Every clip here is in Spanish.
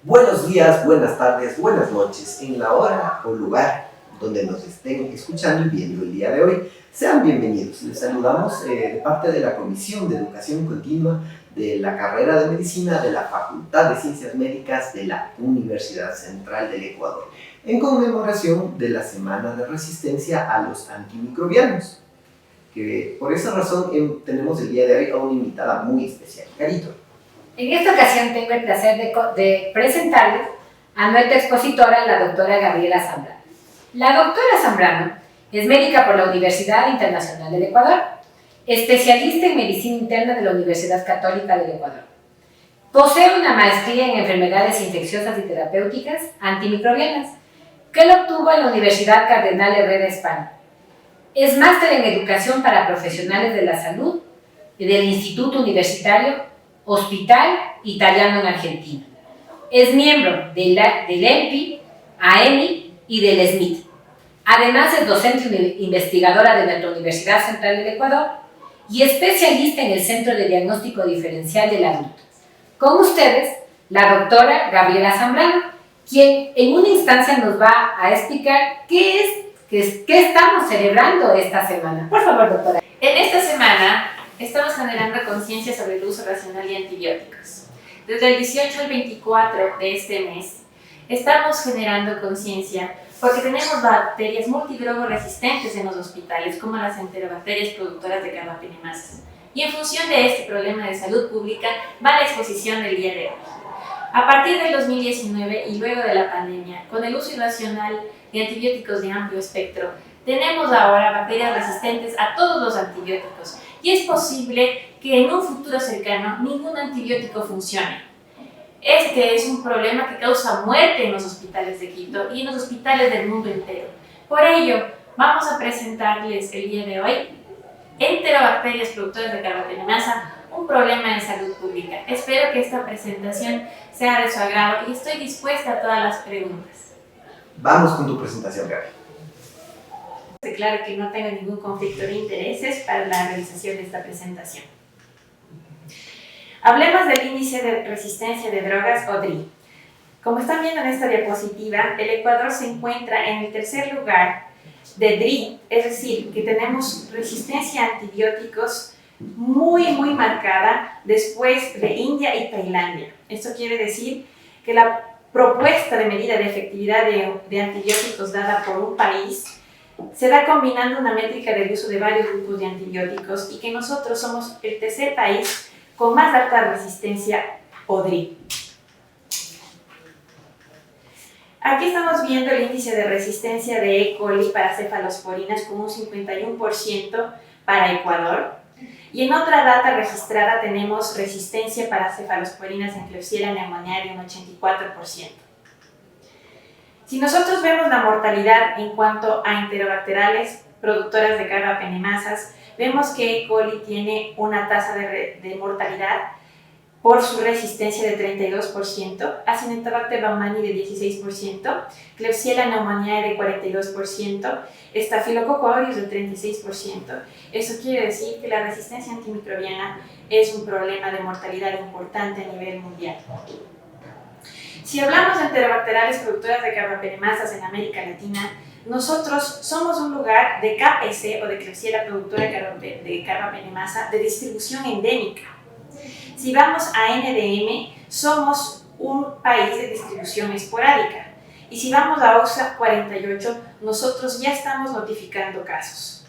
Buenos días, buenas tardes, buenas noches, en la hora o lugar donde nos estén escuchando y viendo el día de hoy. Sean bienvenidos. Les saludamos de parte de la Comisión de Educación Continua de la carrera de Medicina de la Facultad de Ciencias Médicas de la Universidad Central del Ecuador, en conmemoración de la Semana de Resistencia a los Antimicrobianos. Que por esa razón tenemos el día de hoy a una invitada muy especial, Carito. En esta ocasión tengo el placer de presentarles a nuestra expositora, la doctora Gabriela Zambrano. La doctora Zambrano es médica por la Universidad Internacional del Ecuador, especialista en medicina interna de la Universidad Católica del Ecuador. Posee una maestría en enfermedades infecciosas y terapéuticas antimicrobianas, que lo obtuvo en la Universidad Cardenal Herrera, España. Es máster en educación para profesionales de la salud del Instituto Universitario Hospital Italiano en Argentina. Es miembro del EMPI, AEMI y del SMIT. Además es docente investigadora de nuestra Universidad Central del Ecuador y especialista en el Centro de Diagnóstico Diferencial del Adulto. Con ustedes, la doctora Gabriela Zambrano, quien en una instancia nos va a explicar qué estamos celebrando esta semana. Por favor, doctora. En esta semana estamos generando conciencia sobre el uso racional de antibióticos. Desde el 18 al 24 de este mes, estamos generando conciencia porque tenemos bacterias multidrogoresistentes en los hospitales, como las enterobacterias productoras de carbapenemasas. Y en función de este problema de salud pública, va la exposición del día de hoy. A partir del 2019 y luego de la pandemia, con el uso irracional de antibióticos de amplio espectro, tenemos ahora bacterias resistentes a todos los antibióticos. Y es posible que en un futuro cercano ningún antibiótico funcione. Este es un problema que causa muerte en los hospitales de Quito y en los hospitales del mundo entero. Por ello, vamos a presentarles el día de hoy enterobacterias productoras de carbapenemasa, un problema de salud pública. Espero que esta presentación sea de su agrado y estoy dispuesta a todas las preguntas. Vamos con tu presentación, Gaby. Claro que no tengo ningún conflicto de intereses para la realización de esta presentación. Hablemos del índice de resistencia de drogas o DRI. Como están viendo en esta diapositiva, el Ecuador se encuentra en el tercer lugar de DRI, es decir, que tenemos resistencia a antibióticos muy marcada después de India y Tailandia. Esto quiere decir que la propuesta de medida de efectividad de antibióticos dada por un país se da combinando una métrica del uso de varios grupos de antibióticos y que nosotros somos el tercer país con más alta resistencia o DRI. Aquí estamos viendo el índice de resistencia de E. coli para cefalosporinas con un 51% para Ecuador. Y en otra data registrada tenemos resistencia para cefalosporinas en Klebsiella pneumoniae de un 84%. Si nosotros vemos la mortalidad en cuanto a enterobacteriales productoras de carbapenemasas, vemos que E. coli tiene una tasa de mortalidad por su resistencia de 32%, Acinetobacter baumannii de 16%, Klebsiella pneumoniae de 42%, Staphylococcus aureus de 36%. Eso quiere decir que la resistencia antimicrobiana es un problema de mortalidad importante a nivel mundial. Si hablamos de enterobacteriales productoras de carbapenemasas en América Latina, nosotros somos un lugar de KPC o de Klebsiella productora de carbapenemasa de distribución endémica. Si vamos a NDM, somos un país de distribución esporádica. Y si vamos a OXA 48, nosotros ya estamos notificando casos.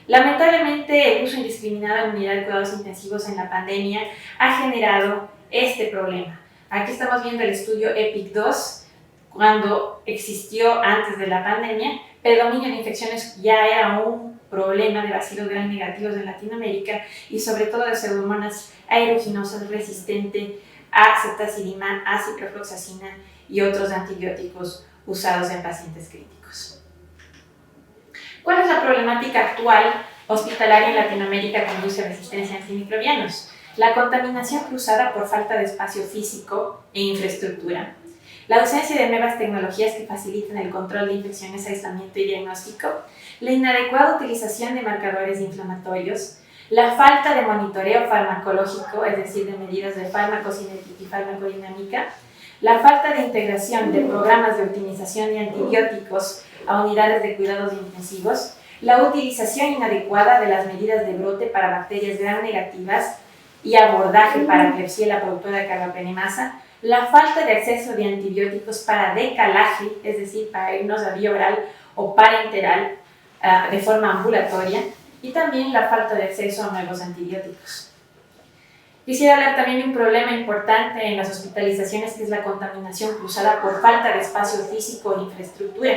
Lamentablemente, el uso indiscriminado en unidad de cuidados intensivos en la pandemia ha generado este problema. Aquí estamos viendo el estudio EPIC-2, cuando existió antes de la pandemia, predominio de infecciones ya era un problema de bacilos gram negativos en Latinoamérica y sobre todo de pseudomonas aeruginosas resistente a ceftazidima, a ciprofloxacina y otros antibióticos usados en pacientes críticos. ¿Cuál es la problemática actual hospitalaria en Latinoamérica que induce resistencia a antimicrobianos? La contaminación cruzada por falta de espacio físico e infraestructura, la ausencia de nuevas tecnologías que faciliten el control de infecciones, aislamiento y diagnóstico, la inadecuada utilización de marcadores inflamatorios, la falta de monitoreo farmacológico, es decir, de medidas de farmacocinética y farmacodinámica, la falta de integración de programas de optimización de antibióticos a unidades de cuidados intensivos, la utilización inadecuada de las medidas de brote para bacterias gram negativas y abordaje para Klebsiella productora de carbapenemasa, la falta de acceso de antibióticos para decalaje, es decir, para irnos a vía oral o parenteral de forma ambulatoria, y también la falta de acceso a nuevos antibióticos. Quisiera hablar también de un problema importante en las hospitalizaciones, que es la contaminación cruzada por falta de espacio físico e infraestructura.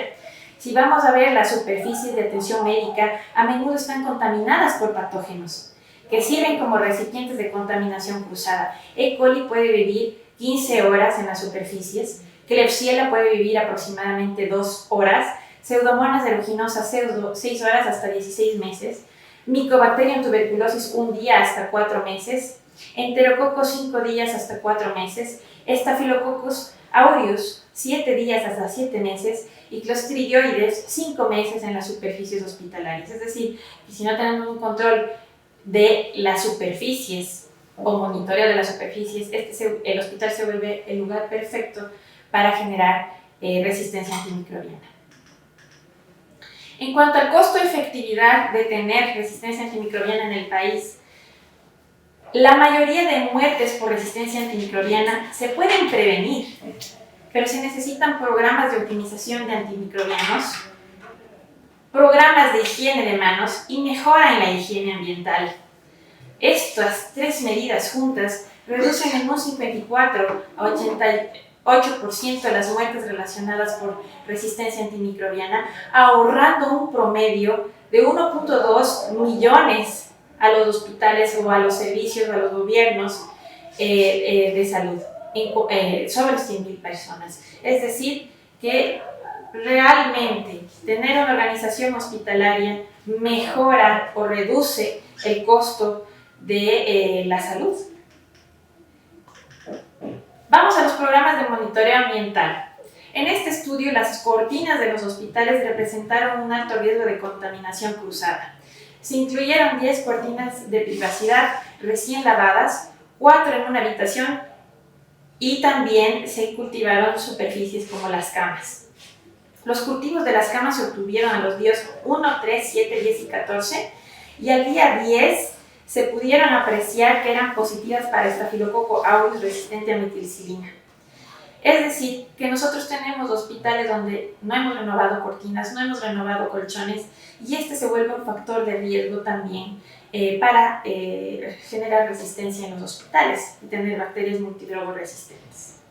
Si vamos a ver, las superficies de atención médica a menudo están contaminadas por patógenos que sirven como recipientes de contaminación cruzada. E. coli puede vivir 15 horas en las superficies, Klebsiella puede vivir aproximadamente 2 horas, Pseudomonas aeruginosa 6 horas hasta 16 meses, Mycobacterium tuberculosis 1 día hasta 4 meses, Enterococos 5 días hasta 4 meses, Staphylococcus aureus 7 días hasta 7 meses y Clostridioides 5 meses en las superficies hospitalarias. Es decir, que si no tenemos un control de las superficies o monitoreo de las superficies, el hospital se vuelve el lugar perfecto para generar resistencia antimicrobiana. En cuanto al costo-efectividad de tener resistencia antimicrobiana en el país, la mayoría de muertes por resistencia antimicrobiana se pueden prevenir, pero se necesitan programas de optimización de antimicrobianos, programas de higiene de manos y mejora en la higiene ambiental. Estas 3 medidas juntas reducen en un 54 a 88% las muertes relacionadas por resistencia antimicrobiana, ahorrando un promedio de 1.2 millones a los hospitales o a los servicios, a los gobiernos de salud, sobre 100.000 personas. Es decir, que realmente tener una organización hospitalaria mejora o reduce el costo de la salud. Vamos a los programas de monitoreo ambiental. En este estudio, las cortinas de los hospitales representaron un alto riesgo de contaminación cruzada. Se incluyeron 10 cortinas de privacidad recién lavadas, 4 en una habitación, y también se cultivaron superficies como las camas. Los cultivos de las camas se obtuvieron a los días 1, 3, 7, 10 y 14, y al día 10 se pudieron apreciar que eran positivas para Staphylococcus aureus resistente a metilcilina. Es decir, que nosotros tenemos hospitales donde no hemos renovado cortinas, no hemos renovado colchones, y este se vuelve un factor de riesgo también para generar resistencia en los hospitales y tener bacterias multidrogoresistentes.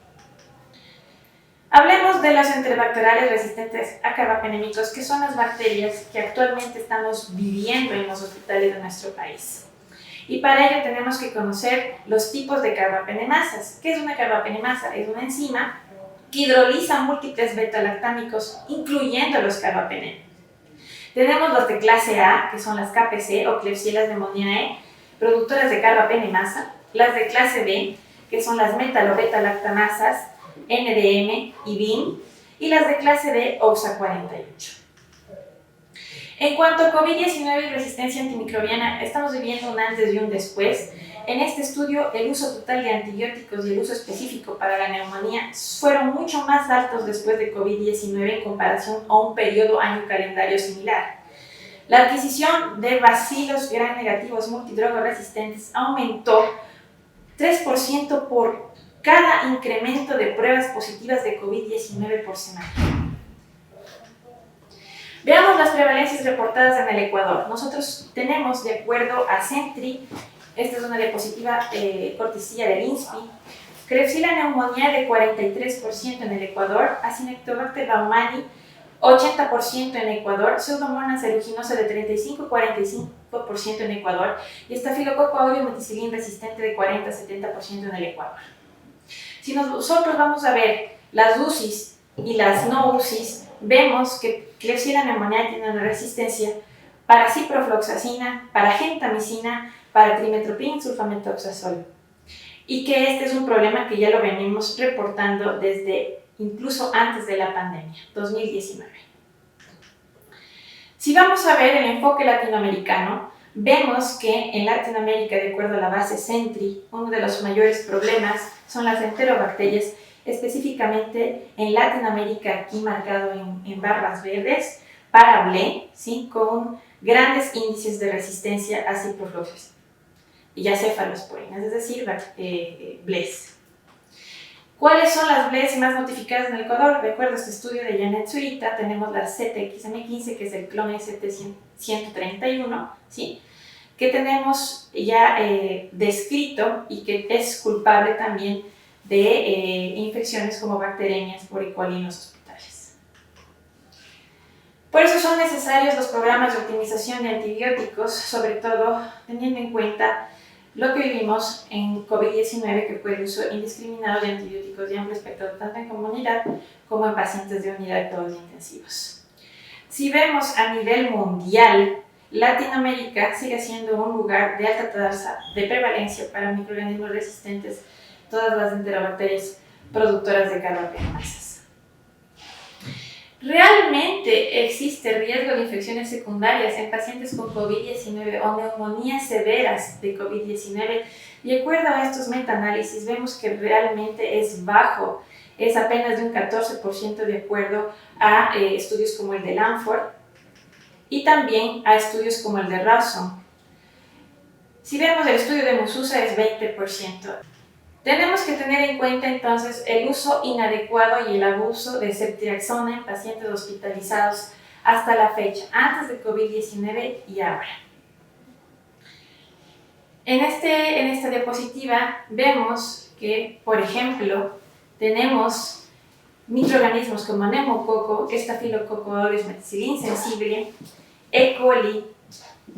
Hablemos de los enterobacteriales resistentes a carbapenémicos, que son las bacterias que actualmente estamos viviendo en los hospitales de nuestro país. Y para ello tenemos que conocer los tipos de carbapenemasas. ¿Qué es una carbapenemasa? Es una enzima que hidroliza múltiples beta-lactámicos, incluyendo los carbapenémicos. Tenemos los de clase A, que son las KPC o Klebsiella pneumoniae, productoras de carbapenemasa, las de clase B, que son las metalobeta-lactamasas, NDM y BIM, y las de clase D, OXA48. En cuanto a COVID-19 y resistencia antimicrobiana, estamos viviendo un antes y un después. En este estudio, el uso total de antibióticos y el uso específico para la neumonía fueron mucho más altos después de COVID-19 en comparación a un periodo año calendario similar. La adquisición de bacilos gram negativos multidrogoresistentes aumentó 3% por cada incremento de pruebas positivas de COVID-19 por semana. Veamos las prevalencias reportadas en el Ecuador. Nosotros tenemos, de acuerdo a Sentry, esta es una diapositiva cortesía del INSPI, Klebsiella pneumoniae de 43% en el Ecuador, Acinetobacter baumannii 80% en Ecuador, Pseudomonas aeruginosa de 35-45% en Ecuador y Staphylococcus aureus meticilin resistente de 40-70% en el Ecuador. Si nosotros vamos a ver las UCIs y las no UCIs, vemos que Klebsiella pneumoniae tiene una resistencia para ciprofloxacina, para gentamicina, para trimethoprim sulfamethoxazol, y que este es un problema que ya lo venimos reportando desde incluso antes de la pandemia, 2019. Si vamos a ver el enfoque latinoamericano, vemos que en Latinoamérica, de acuerdo a la base CENTRI, uno de los mayores problemas son las enterobacterias, específicamente en Latinoamérica, aquí marcado en barras verdes, para BLE, ¿sí? Con grandes índices de resistencia a ciprofloxacin y a cefalosporinas, es decir, BLES. ¿Cuáles son las BLES más notificadas en el Ecuador? De acuerdo a este estudio de Janet Zurita, tenemos la ZXM15, que es el clon ST131, ¿sí? Que tenemos ya descrito y que es culpable también de infecciones como bacteremias por E. coli en los hospitales. Por eso son necesarios los programas de optimización de antibióticos, sobre todo teniendo en cuenta lo que vivimos en COVID-19, que fue el uso indiscriminado de antibióticos de amplio espectro, tanto en comunidad como en pacientes de unidad de cuidados intensivos. Si vemos a nivel mundial, Latinoamérica sigue siendo un lugar de alta tasa de prevalencia para microorganismos resistentes, todas las enterobacterias productoras de carbapenemasas. ¿Realmente existe riesgo de infecciones secundarias en pacientes con COVID-19 o neumonías severas de COVID-19? De acuerdo a estos metaanálisis, vemos que realmente es bajo, es apenas de un 14% de acuerdo a estudios como el de Lanford y también a estudios como el de Rawson. Si vemos el estudio de Mususa es 20%. Tenemos que tener en cuenta entonces el uso inadecuado y el abuso de ceftriaxona en pacientes hospitalizados hasta la fecha, antes de COVID-19 y ahora. En esta diapositiva vemos que, por ejemplo, tenemos microorganismos como neumococo, Staphylococcus aureus meticilin sensible, E. coli,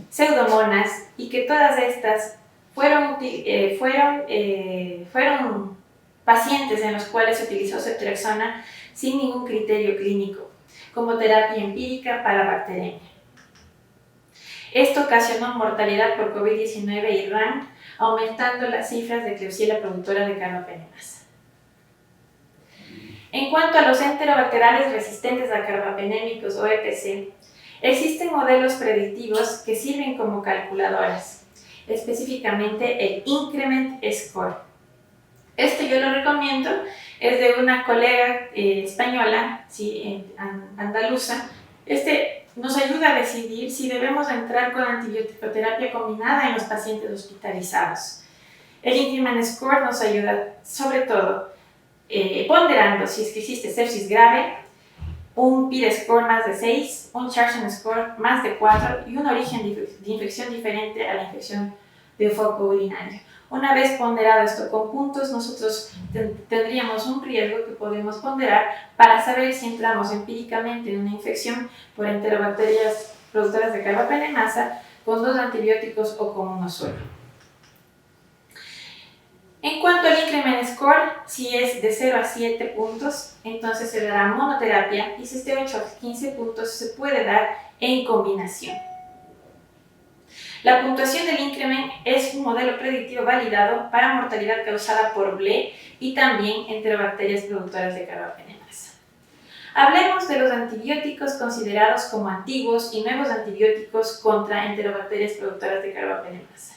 pseudomonas, y que todas estas fueron pacientes en los cuales se utilizó ceftriaxona sin ningún criterio clínico, como terapia empírica para bacteremia. Esto ocasionó mortalidad por COVID-19 y RAM, aumentando las cifras de Klebsiella productora de carbapenemasa. En cuanto a los enterobacteriales resistentes a carbapenémicos o EPC, existen modelos predictivos que sirven como calculadoras, específicamente el Increment Score. Este yo lo recomiendo, es de una colega española, ¿sí? Andaluza. Este nos ayuda a decidir si debemos entrar con antibiótico-terapia combinada en los pacientes hospitalizados. El Increment Score nos ayuda sobre todo ponderando si es que existe sepsis grave, un PIR score más de 6, un Charson score más de 4 y un origen de infección diferente a la infección de foco urinario. Una vez ponderado esto con puntos, nosotros tendríamos un riesgo que podemos ponderar para saber si entramos empíricamente en una infección por enterobacterias productoras de carbapenemasa con 2 antibióticos o con uno solo. En cuanto al Increment Score, si es de 0 a 7 puntos, entonces se dará monoterapia, y si es de 8 a 15 puntos se puede dar en combinación. La puntuación del Increment es un modelo predictivo validado para mortalidad causada por BLE y también enterobacterias productoras de carbapenemasa. Hablemos de los antibióticos considerados como antiguos y nuevos antibióticos contra enterobacterias productoras de carbapenemasa.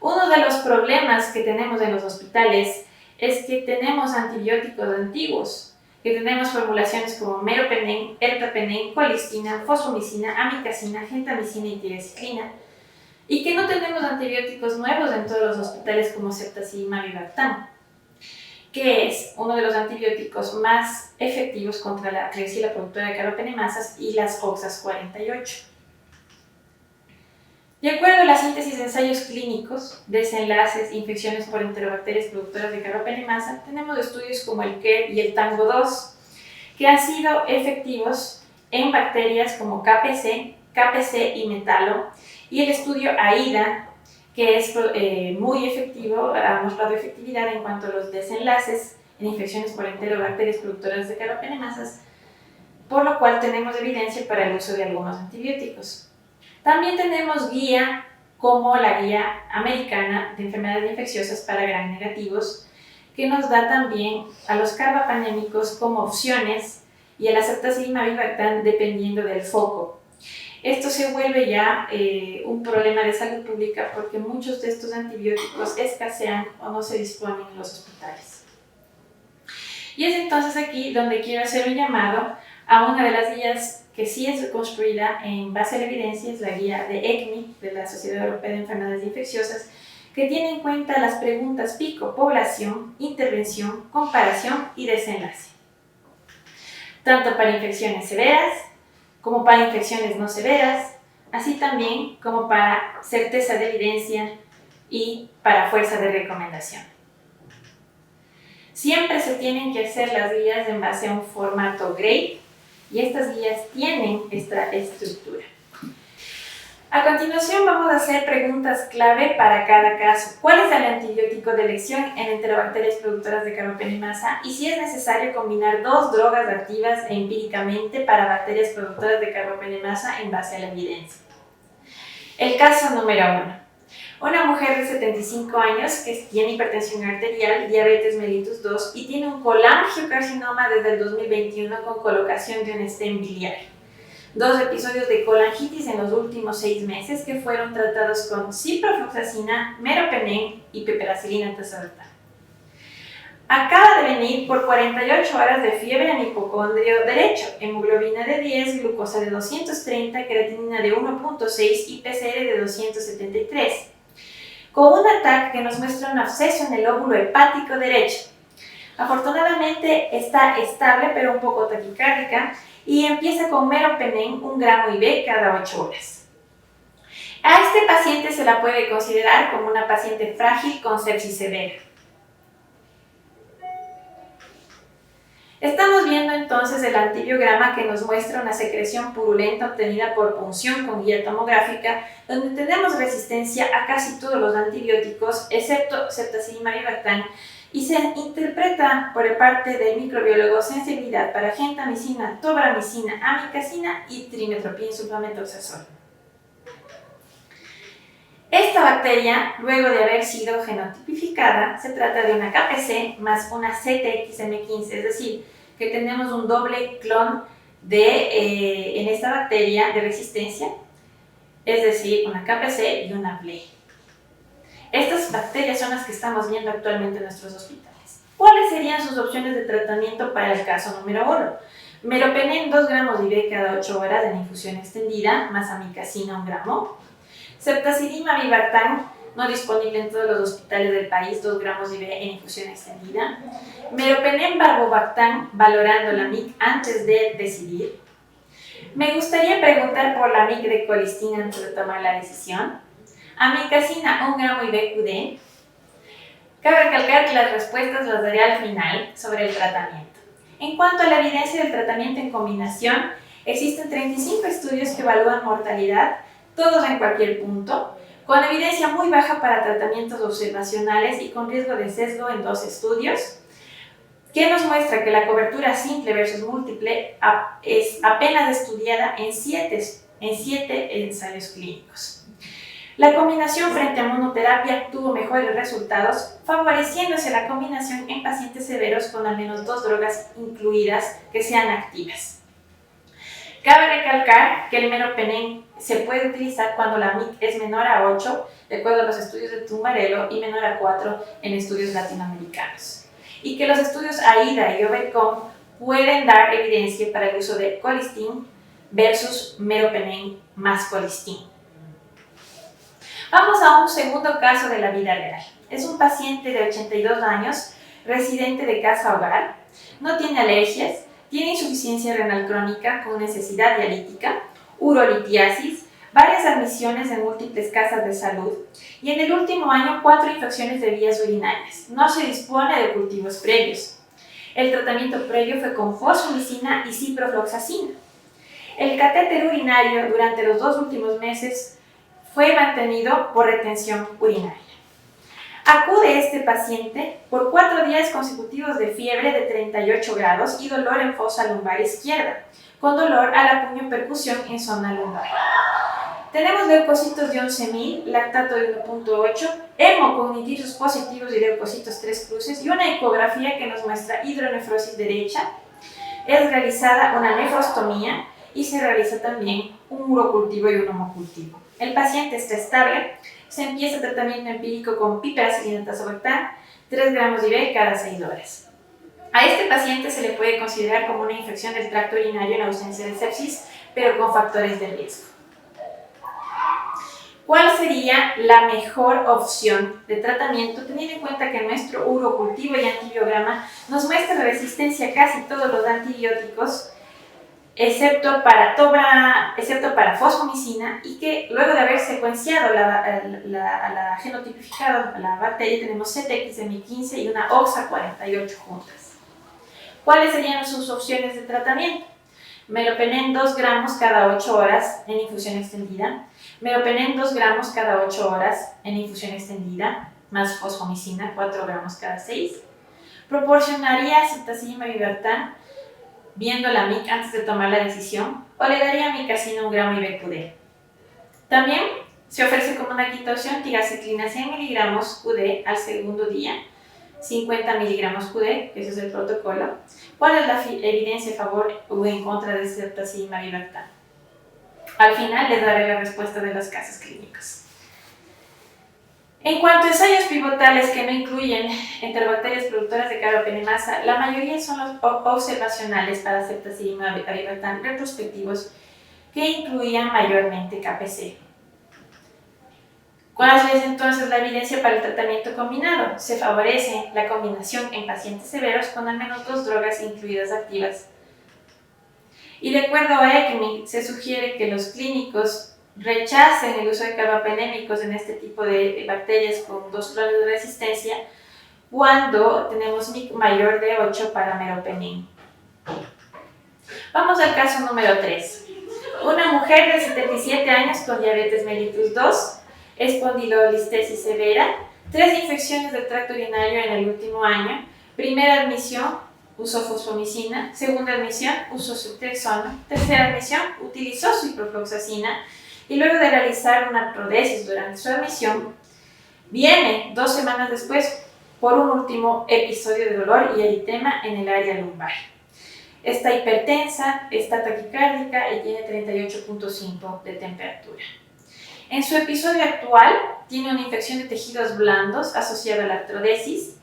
Uno de los problemas que tenemos en los hospitales es que tenemos antibióticos antiguos, que tenemos formulaciones como meropenem, ertapenem, colistina, fosfomicina, amikacina, gentamicina y tigecyclina, y que no tenemos antibióticos nuevos en todos los hospitales como ceftazidimab y bactam, que es uno de los antibióticos más efectivos contra la Klebsiella productora de carbapenemasas y las OXAS 48. De acuerdo a la síntesis de ensayos clínicos, desenlaces, infecciones por enterobacterias productoras de carbapenemasa, tenemos estudios como el KER y el TANGO2, que han sido efectivos en bacterias como KPC, KPC y metalo, y el estudio AIDA, que es muy efectivo, ha mostrado efectividad en cuanto a los desenlaces en infecciones por enterobacterias productoras de carbapenemasas, por lo cual tenemos evidencia para el uso de algunos antibióticos. También tenemos guía como la guía americana de enfermedades infecciosas para gram negativos, que nos da también a los carbapenémicos como opciones y a la ceftazidimab y bactam dependiendo del foco. Esto se vuelve ya un problema de salud pública porque muchos de estos antibióticos escasean o no se disponen en los hospitales. Y es entonces aquí donde quiero hacer un llamado a una de las guías que sí es construida en base a la evidencia, es la guía de ECMI, de la Sociedad Europea de Enfermedades Infecciosas, que tiene en cuenta las preguntas pico, población, intervención, comparación y desenlace. Tanto para infecciones severas, como para infecciones no severas, así también como para certeza de evidencia y para fuerza de recomendación. Siempre se tienen que hacer las guías en base a un formato GRADE y estas guías tienen esta estructura. A continuación vamos a hacer preguntas clave para cada caso. ¿Cuál es el antibiótico de elección en enterobacterias productoras de carbapenemasa? Y si es necesario combinar dos drogas activas empíricamente para bacterias productoras de carbapenemasa en base a la evidencia. El caso número 1. Una mujer de 75 años que tiene hipertensión arterial, diabetes mellitus 2 y tiene un colangiocarcinoma desde el 2021 con colocación de un stent biliar. 2 episodios de colangitis en los últimos 6 meses que fueron tratados con ciprofloxacina, meropenem y piperacilina tazobactam. Acaba de venir por 48 horas de fiebre en hipocondrio derecho, hemoglobina de 10, glucosa de 230, creatinina de 1.6 y PCR de 273. Con un ataque que nos muestra un absceso en el lóbulo hepático derecho. Afortunadamente está estable pero un poco taquicárdica y empieza con meropenem 1 gramo IV cada 8 horas. A este paciente se la puede considerar como una paciente frágil con sepsis severa. Estamos viendo entonces el antibiograma que nos muestra una secreción purulenta obtenida por punción con guía tomográfica, donde tenemos resistencia a casi todos los antibióticos, excepto ceftazidima vivaktán, y se interpreta por parte del microbiólogo sensibilidad para gentamicina, tobramicina, amikacina y trimetoprim sulfametoxazol. Esta bacteria, luego de haber sido genotipificada, se trata de una KPC más una CTXM15, es decir, que tenemos un doble clon en esta bacteria de resistencia, es decir, una KPC y una BLE. Estas bacterias son las que estamos viendo actualmente en nuestros hospitales. ¿Cuáles serían sus opciones de tratamiento para el caso número 1? Meropenem 2 gramos IV cada 8 horas en infusión extendida, más amikacina 1 gramo. Ceftazidima vivaktán, no disponible en todos los hospitales del país, 2 gramos IV en infusión extendida. Meropenem valbovactam, valorando la MIC antes de decidir. Me gustaría preguntar por la MIC de colistina antes de tomar la decisión. Amikacina 1 gramo IV QD. Cabe recalcar que las respuestas las daré al final sobre el tratamiento. En cuanto a la evidencia del tratamiento en combinación, existen 35 estudios que evalúan mortalidad, todos en cualquier punto, con evidencia muy baja para tratamientos observacionales y con riesgo de sesgo en 2 estudios, que nos muestra que la cobertura simple versus múltiple es apenas estudiada en 7 ensayos clínicos. La combinación frente a monoterapia tuvo mejores resultados, favoreciéndose la combinación en pacientes severos con al menos 2 drogas incluidas que sean activas. Cabe recalcar que el meropenem se puede utilizar cuando la MIC es menor a 8, de acuerdo a los estudios de Tumbarello, y menor a 4 en estudios latinoamericanos. Y que los estudios AIDA y OVERCOM pueden dar evidencia para el uso de colistin versus meropenem más colistin. Vamos a un segundo caso de la vida real. Es un paciente de 82 años, residente de casa-hogar, no tiene alergias, tiene insuficiencia renal crónica con necesidad dialítica, urolitiasis, varias admisiones en múltiples casas de salud y en el último año 4 infecciones de vías urinarias. No se dispone de cultivos previos. El tratamiento previo fue con fosfomicina y ciprofloxacina. El catéter urinario durante los 2 últimos meses fue mantenido por retención urinaria. Acude este paciente por 4 días consecutivos de fiebre de 38 grados y dolor en fosa lumbar izquierda, con dolor a la puño-percusión en zona lumbar. Tenemos leucocitos de 11.000, lactato de 1.8, hemocognitivos positivos y leucocitos 3 cruces y una ecografía que nos muestra hidronefrosis derecha. Es realizada una nefrostomía y se realiza también un urocultivo y un homocultivo. El paciente está estable, se empieza el tratamiento empírico con piperacillina tazobactam, 3 gramos de IV cada 6 horas. A este paciente se le puede considerar como una infección del tracto urinario en ausencia de sepsis, pero con factores de riesgo. ¿Cuál sería la mejor opción de tratamiento, teniendo en cuenta que nuestro urocultivo y antibiograma nos muestra resistencia a casi todos los antibióticos, excepto para fosfomicina, y que luego de haber secuenciado genotipificado la bacteria tenemos ZXM15 y una OXA48 juntas? ¿Cuáles serían sus opciones de tratamiento? Meropenem 2 gramos cada 8 horas en infusión extendida, meropenem 2 gramos cada 8 horas en infusión extendida, más fosfomicina 4 gramos cada 6. Proporcionaría ceftazidime vivartán viendo la MIC antes de tomar la decisión, o le daría micacina 1 gramo IBQD. También se ofrece como una quinta opción tigacitlina 100 miligramos QD al segundo día, 50 miligramos QD, que ese es el protocolo. ¿Cuál es la evidencia a favor o en contra de ceftazidime vivartán? Al final les daré la respuesta de los casos clínicos. En cuanto a ensayos pivotales que no incluyen enterobacterias productoras de carbamasa, la mayoría son los observacionales para ceftazidime vivartán retrospectivos que incluían mayormente KPC. ¿Cuál es entonces la evidencia para el tratamiento combinado? Se favorece la combinación en pacientes severos con al menos 2 drogas incluidas activas. Y de acuerdo a ECMI, se sugiere que los clínicos rechacen el uso de carbapenémicos en este tipo de bacterias con 2 clones de resistencia cuando tenemos MIC mayor de 8 para meropenem. Vamos al caso número 3. Una mujer de 77 años con diabetes mellitus 2, espondilolistesis severa, 3 infecciones del tracto urinario en el último año, primera admisión, usó fosfomicina, segunda admisión, usó ceftriaxona, tercera admisión, utilizó ciprofloxacina, y luego de realizar una artrodesis durante su admisión, viene 2 semanas después por un último episodio de dolor y eritema en el área lumbar. Está hipertensa, está taquicárdica y tiene 38.5 de temperatura. En su episodio actual, tiene una infección de tejidos blandos asociada a la artrodesis,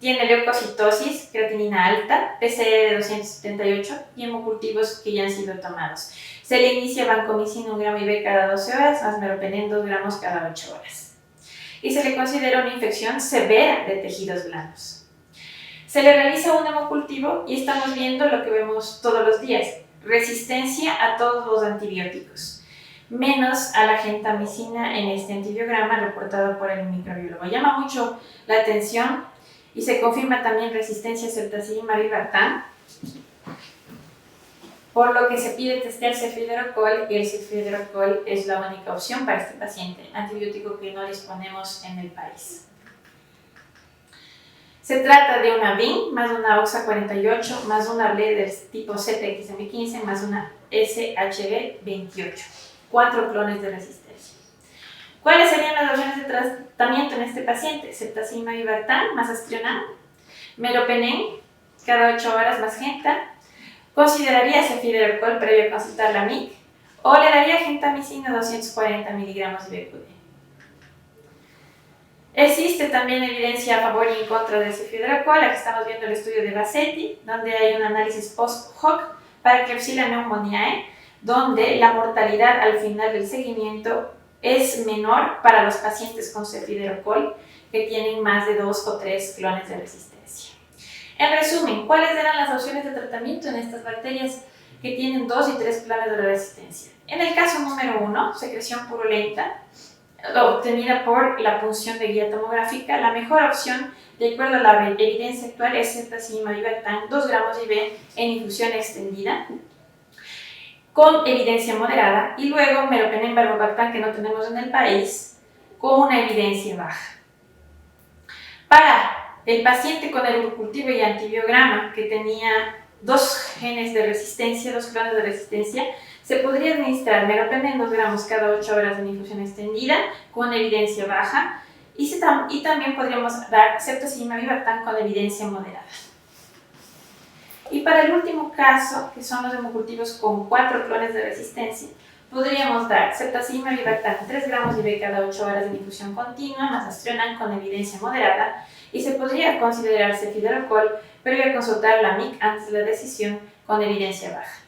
tiene leucocitosis, creatinina alta, PCR de 278 y hemocultivos que ya han sido tomados. Se le inicia vancomicina 1 gramo IV cada 12 horas, más meropenem 2 gramos cada 8 horas. Y se le considera una infección severa de tejidos blandos. Se le realiza un hemocultivo y estamos viendo lo que vemos todos los días: resistencia a todos los antibióticos, menos a la gentamicina en este antibiograma reportado por el microbiólogo. Llama mucho la atención y se confirma también resistencia a ceftazidime vivartán, por lo que se pide testear cefidroxol, y el cefidroxol es la única opción para este paciente, antibiótico que no disponemos en el país. Se trata de una VIN más una OXA48 más una BLE del tipo ZXM15 más una SHB28, 4 clones de resistencia. ¿Cuáles serían las opciones de tratamiento en este paciente? Ceftazidime vivartán más aztreonam, meropenem cada 8 horas más genta. Consideraría cefidroxol previo a consultar la MIC, o le daría gentamicina 240 miligramos de BQD. Existe también evidencia a favor y en contra del cefidroxol. Aquí estamos viendo el estudio de Bassetti, donde hay un análisis post-hoc para Klebsiella pneumoniae, donde la mortalidad al final del seguimiento es menor para los pacientes con cefidroxol que tienen más de 2 o 3 clones de resistencia. En resumen, ¿cuáles eran las opciones de tratamiento en estas bacterias que tienen 2 y 3 clones de resistencia? En el caso número 1, secreción purulenta, obtenida por la punción de guía tomográfica, la mejor opción, de acuerdo a la evidencia actual, es ceftazidime vivartán 2 gramos IV en infusión extendida, con evidencia moderada, y luego meropenem valbobactam, que no tenemos en el país, con una evidencia baja. Para el paciente con el urocultivo y antibiograma que tenía 2 genes de resistencia, 2 clones de resistencia, se podría administrar meropenem 2 gramos cada 8 horas en infusión extendida con evidencia baja, y también podríamos dar ceftazidime vivartán con evidencia moderada. Y para el último caso, que son los hemocultivos con 4 clones de resistencia, podríamos dar ceftazidime avibactam 3 gramos IV cada 8 horas de difusión continua, más Aztreonam con evidencia moderada, y se podría considerar cefiderocol, pero hay que consultar la MIC antes de la decisión con evidencia baja.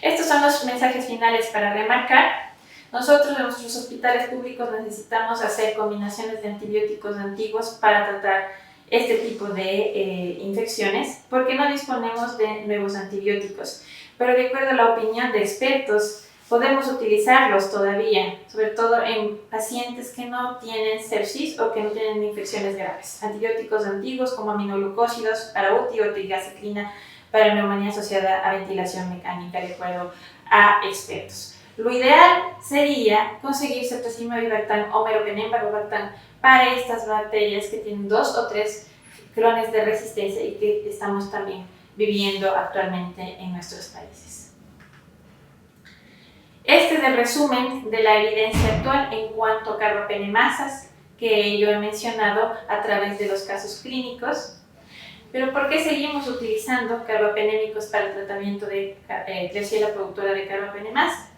Estos son los mensajes finales para remarcar. Nosotros en nuestros hospitales públicos necesitamos hacer combinaciones de antibióticos antiguos para tratar este tipo de infecciones, porque no disponemos de nuevos antibióticos. Pero de acuerdo a la opinión de expertos, podemos utilizarlos todavía, sobre todo en pacientes que no tienen sepsis o que no tienen infecciones graves. Antibióticos antiguos como aminoglucósidos para UTI o tigacitrina para neumonía asociada a ventilación mecánica, de acuerdo a expertos. Lo ideal sería conseguir ceftazidime avibactam o meropenem-avibactam para estas bacterias que tienen 2 o 3 clones de resistencia y que estamos también viviendo actualmente en nuestros países. Este es el resumen de la evidencia actual en cuanto a carbapenemasas que yo he mencionado a través de los casos clínicos. Pero ¿por qué seguimos utilizando carbapenémicos para el tratamiento de Klebsiella productora de carbapenemasa?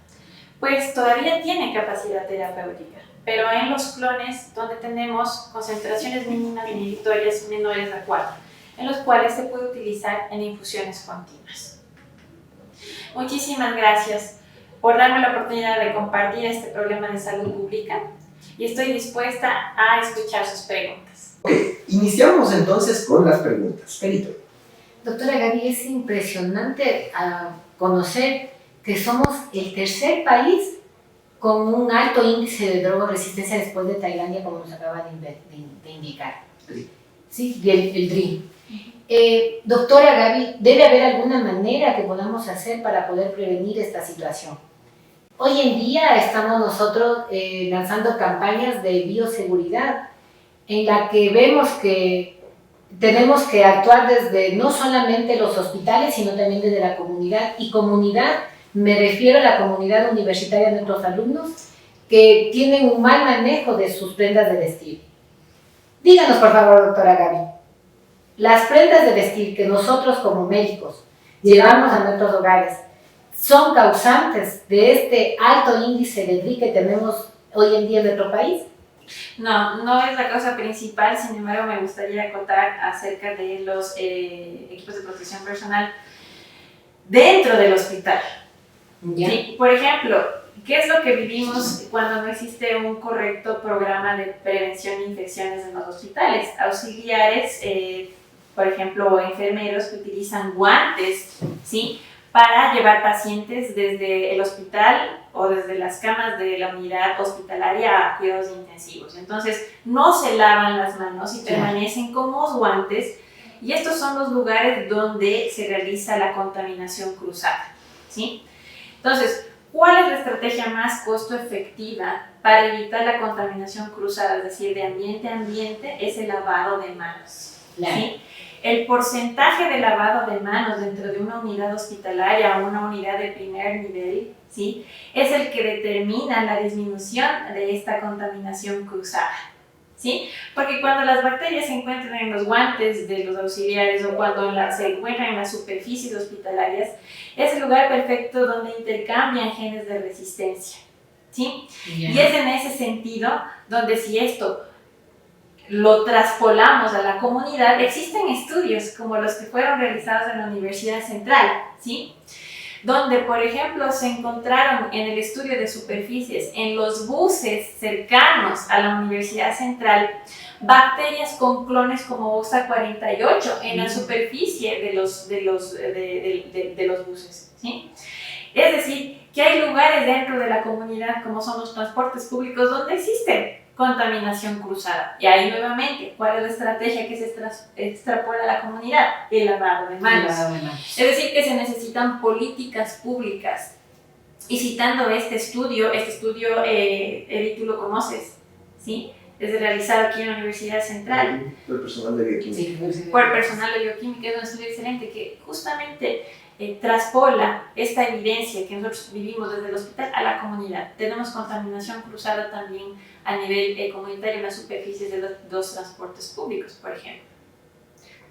Pues todavía tiene capacidad terapéutica, pero en los clones donde tenemos concentraciones mínimas inhibitorias menores a 4, en los cuales se puede utilizar en infusiones continuas. Muchísimas gracias por darme la oportunidad de compartir este problema de salud pública y estoy dispuesta a escuchar sus preguntas. Ok, iniciamos entonces con las preguntas. Perito. Doctora Gaby, es impresionante conocer que somos el tercer país con un alto índice de drogoresistencia después de Tailandia, como nos acaba de indicar. Sí, y el DRI. Doctora Gaby, ¿debe haber alguna manera que podamos hacer para poder prevenir esta situación? Hoy en día estamos nosotros lanzando campañas de bioseguridad en la que vemos que tenemos que actuar desde no solamente los hospitales, sino también desde la comunidad. Y comunidad, me refiero a la comunidad universitaria de nuestros alumnos que tienen un mal manejo de sus prendas de vestir. Díganos, por favor, doctora Gaby, las prendas de vestir que nosotros como médicos llevamos a nuestros hogares, ¿son causantes de este alto índice de DRI que tenemos hoy en día en nuestro país? No, no es la causa principal, sin embargo me gustaría acotar acerca de los equipos de protección personal dentro del hospital. Sí, por ejemplo, ¿qué es lo que vivimos cuando no existe un correcto programa de prevención de infecciones en los hospitales? Auxiliares, por ejemplo, enfermeros que utilizan guantes, ¿sí?, para llevar pacientes desde el hospital o desde las camas de la unidad hospitalaria a cuidados intensivos. Entonces, no se lavan las manos y permanecen con los guantes, y estos son los lugares donde se realiza la contaminación cruzada, ¿sí? Entonces, ¿cuál es la estrategia más costo efectiva para evitar la contaminación cruzada, es decir, de ambiente a ambiente? Es el lavado de manos, ¿sí? El porcentaje de lavado de manos dentro de una unidad hospitalaria o una unidad de primer nivel, ¿sí?, es el que determina la disminución de esta contaminación cruzada, ¿sí? Porque cuando las bacterias se encuentran en los guantes de los auxiliares o cuando se encuentran en las superficies hospitalarias, es el lugar perfecto donde intercambian genes de resistencia, ¿sí? Yeah. Y es en ese sentido donde, si esto lo traspolamos a la comunidad, existen estudios como los que fueron realizados en la Universidad Central, ¿sí?, donde, por ejemplo, se encontraron en el estudio de superficies en los buses cercanos a la Universidad Central bacterias con clones como OXA48 en la superficie de los buses, ¿sí? Es decir, que hay lugares dentro de la comunidad, como son los transportes públicos, donde existen contaminación cruzada. Y ahí nuevamente, ¿cuál es la estrategia que se extrapola a la comunidad? El lavado de manos. Es decir, que se necesitan políticas públicas. Y citando este estudio, Edith, tú lo conoces, ¿sí?, es realizado aquí en la Universidad Central. Por el personal de bioquímica. Sí, por el personal de bioquímica, es un estudio excelente que justamente traspola esta evidencia que nosotros vivimos desde el hospital a la comunidad. Tenemos contaminación cruzada también a nivel comunitario en las superficies de los transportes públicos, por ejemplo.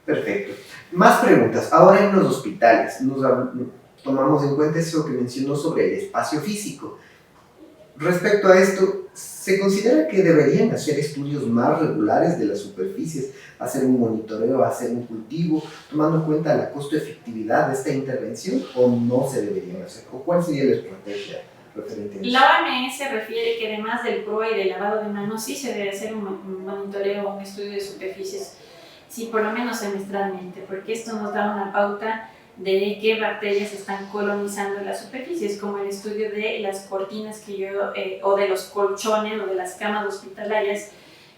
Perfecto. Más preguntas. Ahora en los hospitales, tomamos en cuenta eso que mencionó sobre el espacio físico. Respecto a esto, ¿se considera que deberían hacer estudios más regulares de las superficies, hacer un monitoreo, hacer un cultivo, tomando en cuenta la costo-efectividad de esta intervención, o no se deberían hacer? ¿O cuál sería la estrategia referente a eso? La OMS refiere que además del PROA y del lavado de manos, sí se debe hacer un monitoreo o un estudio de superficies, sí, por lo menos semestralmente, porque esto nos da una pauta de qué bacterias están colonizando las superficies, como el estudio de las cortinas o de los colchones o de las camas hospitalarias,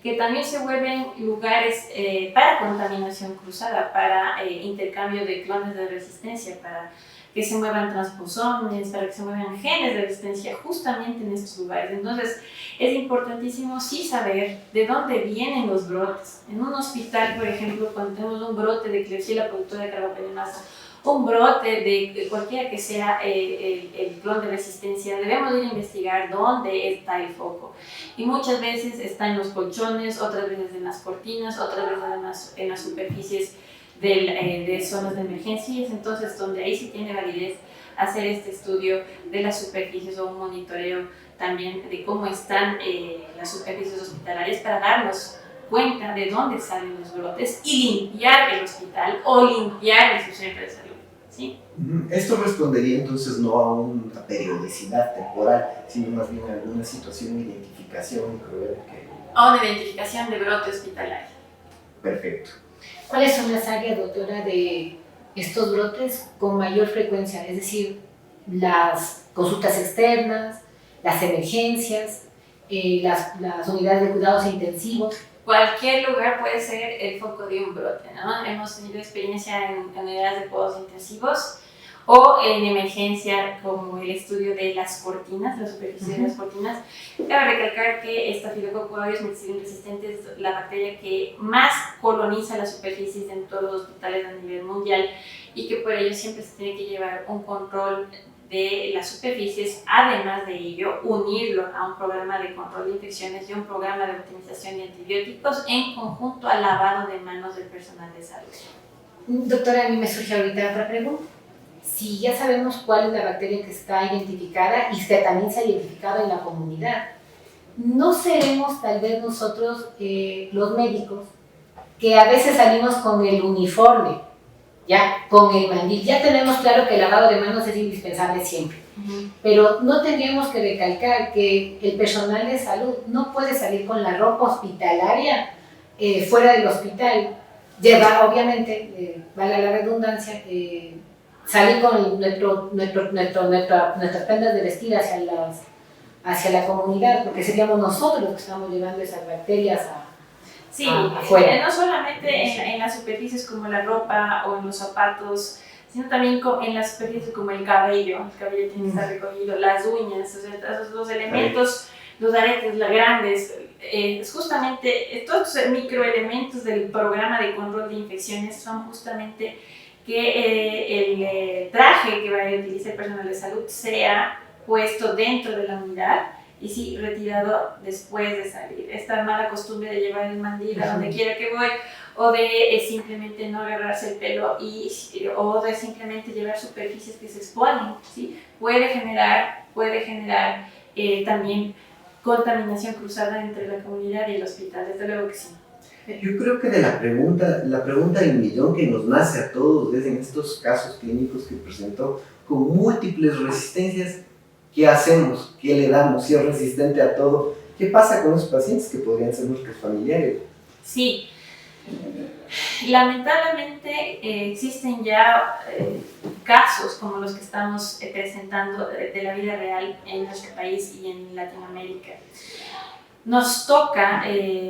que también se vuelven lugares para contaminación cruzada, para intercambio de clones de resistencia, para que se muevan transposones, para que se muevan genes de resistencia justamente en estos lugares. Entonces, es importantísimo sí saber de dónde vienen los brotes. En un hospital, por ejemplo, cuando tenemos un brote de Klebsiella productora de carbapenemasa, un brote de cualquiera que sea el clon de resistencia, debemos ir a investigar dónde está el foco. Y muchas veces está en los colchones, otras veces en las cortinas, otras veces en las superficies de zonas de emergencia, y es entonces donde ahí sí tiene validez hacer este estudio de las superficies o un monitoreo también de cómo están las superficies hospitalarias para darnos cuenta de dónde salen los brotes y limpiar el hospital o limpiar el centro de salud. ¿Sí? Esto respondería entonces no a una periodicidad temporal, sino más bien a alguna situación de identificación o de identificación de brote hospitalario. Perfecto. ¿Cuáles son las áreas, doctora, de estos brotes con mayor frecuencia? Es decir, las consultas externas, las emergencias, las unidades de cuidados intensivos. Cualquier lugar puede ser el foco de un brote, ¿no? Hemos tenido experiencia en unidades de cuidados intensivos o en emergencia, como el estudio de las cortinas, la superficie de las cortinas. Cabe recalcar que Staphylococcus aureus multicilindro resistente es la bacteria que más coloniza las superficies en todos los hospitales a nivel mundial, y que por ello siempre se tiene que llevar un control de las superficies, además de ello unirlo a un programa de control de infecciones y un programa de optimización de antibióticos en conjunto al lavado de manos del personal de salud. Doctora, a mí me surge ahorita otra pregunta. Si ya sabemos cuál es la bacteria que está identificada y que también se ha identificado en la comunidad, ¿no seremos tal vez nosotros, los médicos, que a veces salimos con el uniforme, ya, con el mandil? Ya tenemos claro que el lavado de manos es indispensable siempre, pero no tendríamos que recalcar que el personal de salud no puede salir con la ropa hospitalaria fuera del hospital, llevar, obviamente, vale la redundancia, salir con nuestras prendas de vestir hacia la comunidad, porque seríamos nosotros los que estamos llevando esas bacterias afuera. No solamente en las superficies como la ropa o en los zapatos, sino también en las superficies como el cabello tiene que estar recogido, las uñas, o sea, esos dos elementos, los aretes grandes, justamente todos estos microelementos del programa de control de infecciones son justamente que el traje que va a utilizar el personal de salud sea puesto dentro de la unidad y sí retirado después de salir. Esta mala costumbre de llevar el mandil a donde quiera que voy, o de simplemente no agarrarse el pelo o de simplemente llevar superficies que se exponen, ¿sí? puede generar también contaminación cruzada entre la comunidad y el hospital, desde luego que sí. Yo creo que de la pregunta del millón que nos nace a todos es en estos casos clínicos que presentó con múltiples resistencias, ¿qué hacemos? ¿Qué le damos? Si es resistente a todo, ¿qué pasa con los pacientes que podrían ser nuestros familiares? Sí, lamentablemente existen ya casos como los que estamos presentando de la vida real en nuestro país y en Latinoamérica. Nos toca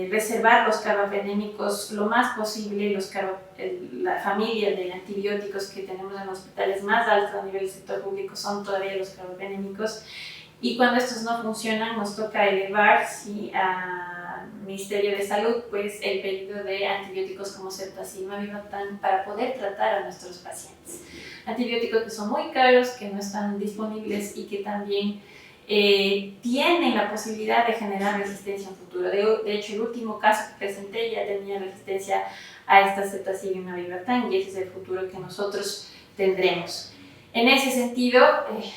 reservar los carbapenémicos lo más posible, la familia de antibióticos que tenemos en los hospitales más altos a nivel del sector público son todavía los carbapenémicos, y cuando estos no funcionan nos toca elevar al Ministerio de Salud pues, el pedido de antibióticos como Ceftazidime, Vivatan, para poder tratar a nuestros pacientes. Antibióticos que son muy caros, que no están disponibles y que también tienen la posibilidad de generar resistencia en futuro. De hecho, el último caso que presenté ya tenía resistencia a esta cetacillium avivatam y ese es el futuro que nosotros tendremos. En ese sentido,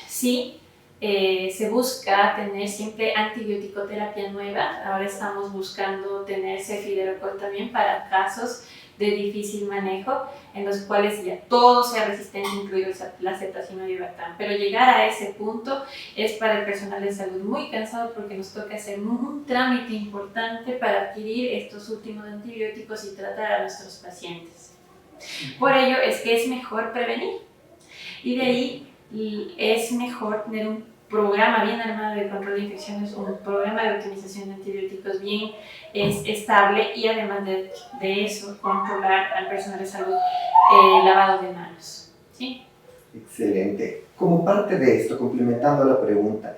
sí, se busca tener siempre antibioticoterapia nueva. Ahora estamos buscando tener cefiderocol también para casos de difícil manejo, en los cuales ya todo sea resistente, incluido la cetacillium avivatam. Pero llegar a ese punto es para el personal de salud muy cansado porque nos toca hacer un trámite importante para adquirir estos últimos antibióticos y tratar a nuestros pacientes. Por ello es que es mejor prevenir y de ahí es mejor tener un programa bien armado de control de infecciones, un programa de optimización de antibióticos bien estable y además de eso controlar al personal de salud lavado de manos. ¿Sí? Excelente. Como parte de esto, complementando la pregunta,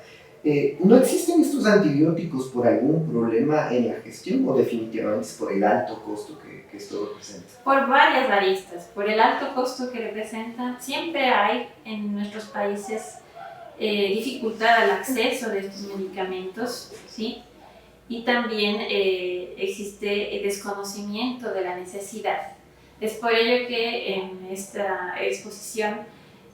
¿no existen estos antibióticos por algún problema en la gestión o definitivamente es por el alto costo que esto representa? Por varias aristas. Por el alto costo que representa, siempre hay en nuestros países dificultad al acceso de estos medicamentos, ¿sí? Y también existe el desconocimiento de la necesidad. Es por ello que en esta exposición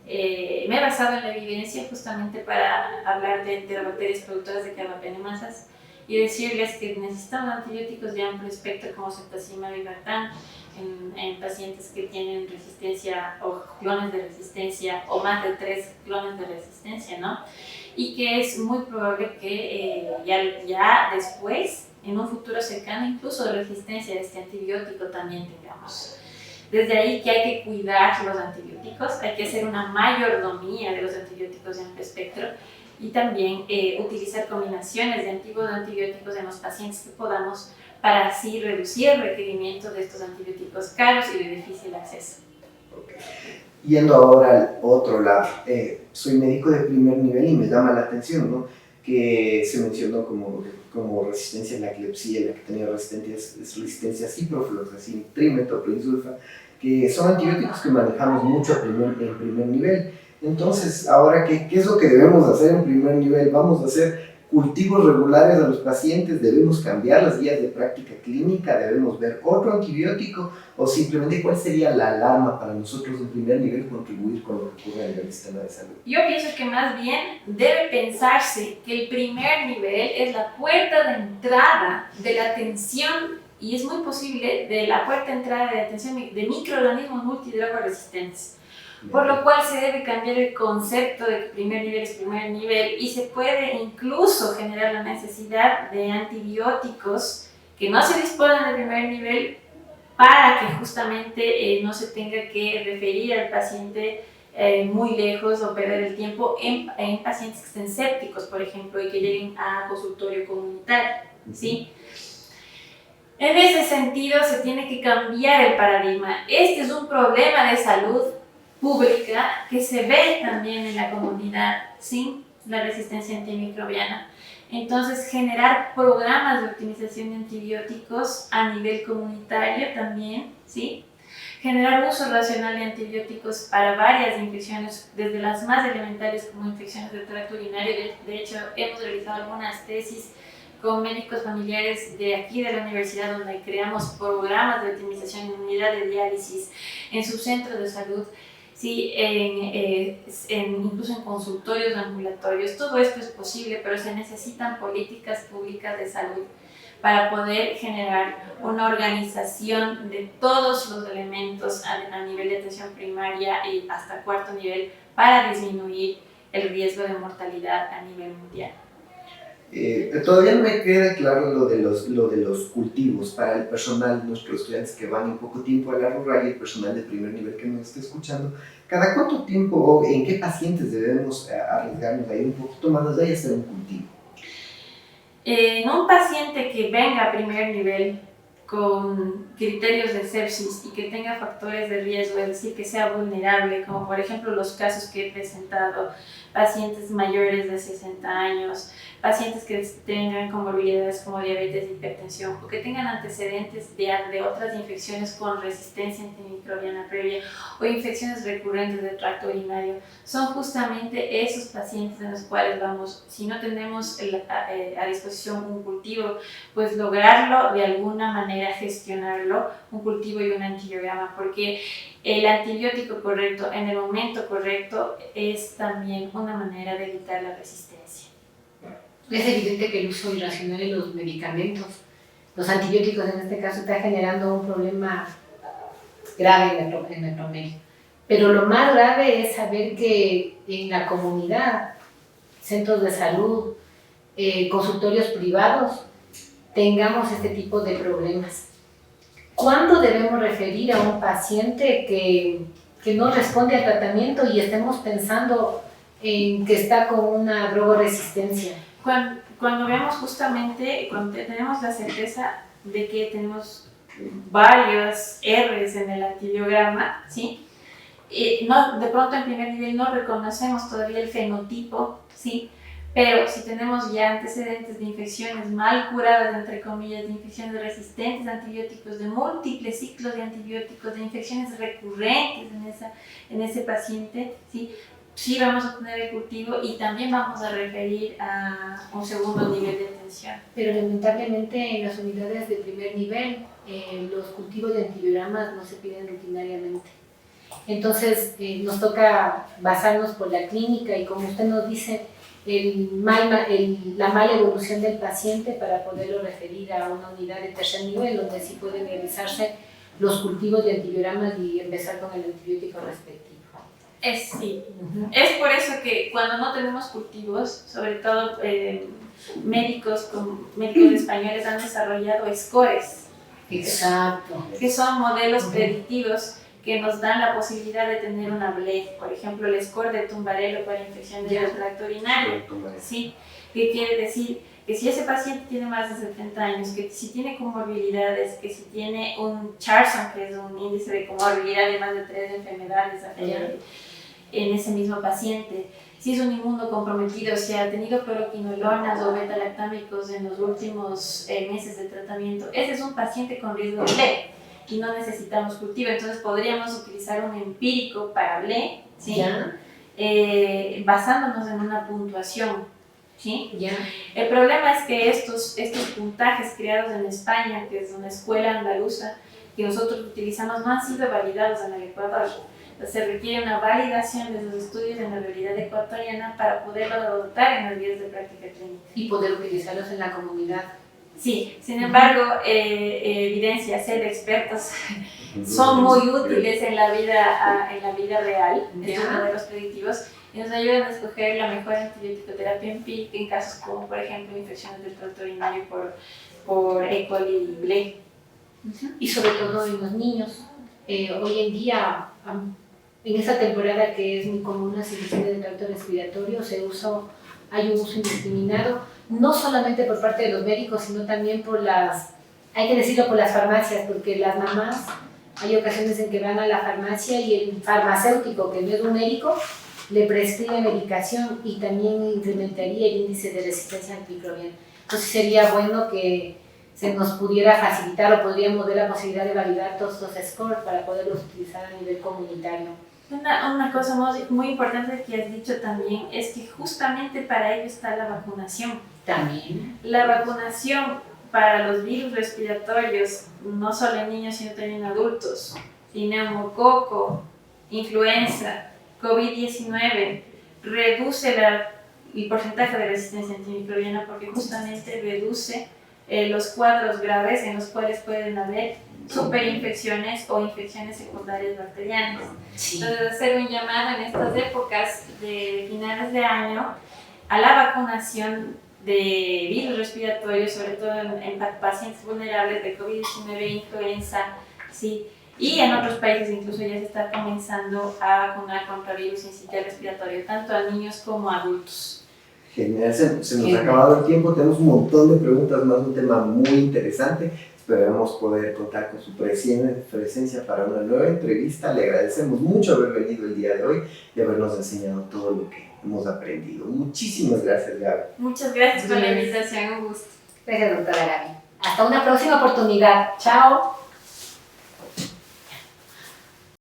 me he basado en la evidencia justamente para hablar de enterobacterias productoras de carbapenemasas y decirles que necesitamos antibióticos de amplio espectro como cetacillium avivatam en pacientes que tienen resistencia o clones de resistencia o más de 3 clones de resistencia, ¿no? Y que es muy probable que ya después, en un futuro cercano, incluso de resistencia a este antibiótico también tengamos. Desde ahí que hay que cuidar los antibióticos, hay que hacer una mayordomía de los antibióticos de amplio espectro y también utilizar combinaciones de antiguos antibióticos en los pacientes que podamos para así reducir el requerimiento de estos antibióticos caros y de difícil acceso. Okay. Yendo ahora al otro lado, soy médico de primer nivel y me llama la atención, ¿no?, que se mencionó como resistencia a la epilepsia, la que tenía resistencia a ciprofloxacin, trimetoprolsulfa, que son antibióticos que manejamos mucho en primer nivel. Entonces, ahora, ¿qué es lo que debemos hacer en primer nivel? ¿Vamos a hacer cultivos regulares a los pacientes? ¿Debemos cambiar las guías de práctica clínica? ¿Debemos ver otro antibiótico? ¿O simplemente cuál sería la alarma para nosotros en primer nivel contribuir con lo que ocurre a nivel del sistema de salud? Yo pienso que más bien debe pensarse que el primer nivel es la puerta de entrada de la atención y es muy posible de la puerta de entrada de atención de microorganismos multidrogoresistentes. Por lo cual se debe cambiar el concepto de que primer nivel es primer nivel y se puede incluso generar la necesidad de antibióticos que no se disponen de primer nivel para que justamente no se tenga que referir al paciente muy lejos o perder el tiempo en pacientes que estén sépticos, por ejemplo, y que lleguen a consultorio comunitario, ¿sí? En ese sentido se tiene que cambiar el paradigma. Este es un problema de salud pública que se ve también en la comunidad, ¿sí?, la resistencia antimicrobiana. Entonces, generar programas de optimización de antibióticos a nivel comunitario también, ¿sí? Generar uso racional de antibióticos para varias infecciones, desde las más elementales como infecciones del tracto urinario. De hecho, hemos realizado algunas tesis con médicos familiares de aquí de la universidad donde creamos programas de optimización en unidad de diálisis, en sus centros de salud, sí, incluso en consultorios ambulatorios. Todo esto es posible, pero se necesitan políticas públicas de salud para poder generar una organización de todos los elementos a nivel de atención primaria y hasta cuarto nivel para disminuir el riesgo de mortalidad a nivel mundial. Todavía no me queda claro lo de los cultivos para el personal, nuestros estudiantes que van en poco tiempo a la rural y el personal de primer nivel que nos esté escuchando. ¿Cada cuánto tiempo o en qué pacientes debemos arriesgarnos a ir un poquito más allá y hacer un cultivo? En un paciente que venga a primer nivel con criterios de sepsis y que tenga factores de riesgo, es decir, que sea vulnerable, como por ejemplo los casos que he presentado, pacientes mayores de 60 años, pacientes que tengan comorbilidades como diabetes, hipertensión o que tengan antecedentes de otras infecciones con resistencia antimicrobiana previa o infecciones recurrentes del tracto urinario, son justamente esos pacientes en los cuales vamos, si no tenemos a disposición un cultivo, pues lograrlo de alguna manera, gestionarlo, un cultivo y un antibiograma, porque el antibiótico correcto en el momento correcto es también una manera de evitar la resistencia. Es evidente que el uso irracional de los medicamentos, los antibióticos en este caso, está generando un problema grave en el promedio. Pero lo más grave es saber que en la comunidad, centros de salud, consultorios privados, tengamos este tipo de problemas. ¿Cuándo debemos referir a un paciente que no responde al tratamiento y estemos pensando en que está con una drogoresistencia? Cuando vemos justamente, cuando tenemos la certeza de que tenemos varios R's en el antibiograma, ¿sí? No, de pronto en primer nivel no reconocemos todavía el fenotipo, ¿sí? Pero si tenemos ya antecedentes de infecciones mal curadas, entre comillas, de infecciones resistentes a antibióticos, de múltiples ciclos de antibióticos, de infecciones recurrentes en ese paciente, ¿sí? Sí vamos a tener el cultivo y también vamos a referir a un segundo nivel de atención. Pero lamentablemente en las unidades de primer nivel los cultivos de antibiogramas no se piden rutinariamente. Entonces nos toca basarnos por la clínica y, como usted nos dice, la mala evolución del paciente para poderlo referir a una unidad de tercer nivel donde sí pueden realizarse los cultivos de antibiogramas y empezar con el antibiótico respectivo. Sí. Es por eso que cuando no tenemos cultivos, sobre todo médicos españoles han desarrollado scores. Exacto. Que son modelos predictivos que nos dan la posibilidad de tener una BLE, por ejemplo el score de Tumbarello para infecciones del tracto urinario, ¿sí? Que quiere decir que si ese paciente tiene más de 70 años, que si tiene comorbilidades, que si tiene un Charson, que es un índice de comorbilidad de más de 3 enfermedades en ese mismo paciente, si es un inmunocomprometido, si ha tenido cloroquinolonas o beta-lactámicos en los últimos meses de tratamiento, ese es un paciente con riesgo de BLE y no necesitamos cultivo. Entonces podríamos utilizar un empírico para BLE, ¿sí? Basándonos en una puntuación, ¿sí? El problema es que estos puntajes creados en España, que es una escuela andaluza que nosotros utilizamos, no han sido validados en el Ecuador. Se requiere una validación de los estudios en la realidad ecuatoriana para poderlo adoptar en las guías de práctica clínica. Y poder utilizarlos en la comunidad. Sí, sin embargo, evidencias de expertos son muy útiles en la vida real, estos modelos predictivos, y nos ayudan a escoger la mejor antibiótico-terapia empírica en casos como, por ejemplo, infecciones del tracto urinario por E. coli y BLE. Y sobre todo en los niños. Hoy en día, en esta temporada que es muy común las infecciones del tracto respiratorio, hay un uso indiscriminado, no solamente por parte de los médicos, sino también por las farmacias, porque las mamás, hay ocasiones en que van a la farmacia y el farmacéutico, que no es un médico, le prescribe medicación y también incrementaría el índice de resistencia antimicrobiana. Entonces sería bueno que se nos pudiera facilitar o podríamos ver la posibilidad de validar todos los scores para poderlos utilizar a nivel comunitario. Una cosa muy importante que has dicho también es que justamente para ello está la vacunación. También. La vacunación para los virus respiratorios, no solo en niños, sino también en adultos, neumococo, influenza, COVID-19, reduce el porcentaje de resistencia antimicrobiana porque justamente reduce los cuadros graves en los cuales pueden haber superinfecciones o infecciones secundarias bacterianas. Sí. Entonces, hacer un llamado en estas épocas de finales de año a la vacunación de virus respiratorios, sobre todo en pacientes vulnerables de COVID-19 e influenza, ¿sí? Y en otros países incluso ya se está comenzando a vacunar contra virus sincitial respiratorio, tanto a niños como a adultos. Genial, se nos ha acabado el tiempo, tenemos un montón de preguntas más, un tema muy interesante. Esperamos poder contar con su presencia para una nueva entrevista. Le agradecemos mucho haber venido el día de hoy y habernos enseñado todo lo que hemos aprendido. Muchísimas gracias, Gaby. Muchas gracias por la invitación, un gusto. Gracias, doctora Gaby. Hasta una próxima oportunidad. Chao.